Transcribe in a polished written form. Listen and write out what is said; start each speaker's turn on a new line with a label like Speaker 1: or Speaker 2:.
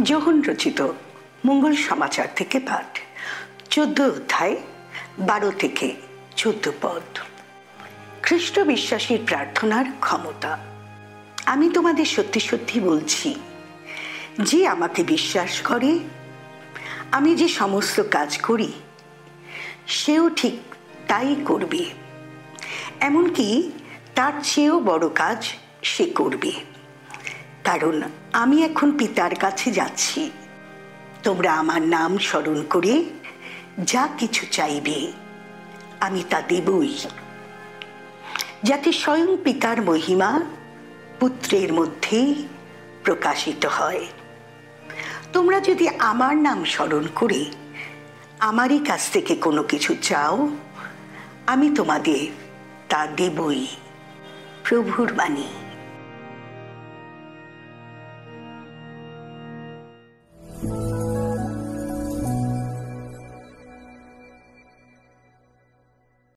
Speaker 1: যোহন রচিত মঙ্গল সমাচার থেকে পাঠ, 14 অধ্যায়, 12 থেকে 14 পদ। খ্রিস্ট বিশ্বাসীর প্রার্থনার ক্ষমতা। আমি তোমাদের সত্যি সত্যি বলছি, যে আমাকে বিশ্বাস করে, আমি যে সমস্ত কাজ করি সেও ঠিক তাই করবে, এমনকি তার চেয়েও বড় কাজ সে করবে, কারণ আমি এখন পিতার কাছে যাচ্ছি। তোমরা আমার নাম স্মরণ করে যা কিছু চাইবে আমি তা দেবই, যাতে স্বয়ং পিতার মহিমা পুত্রের মধ্যে প্রকাশিত হয়। তোমরা যদি আমার নাম স্মরণ করে আমারই কাছ থেকে কোনো কিছু চাও, আমি তোমাদের তা দেবই। প্রভুর বাণী।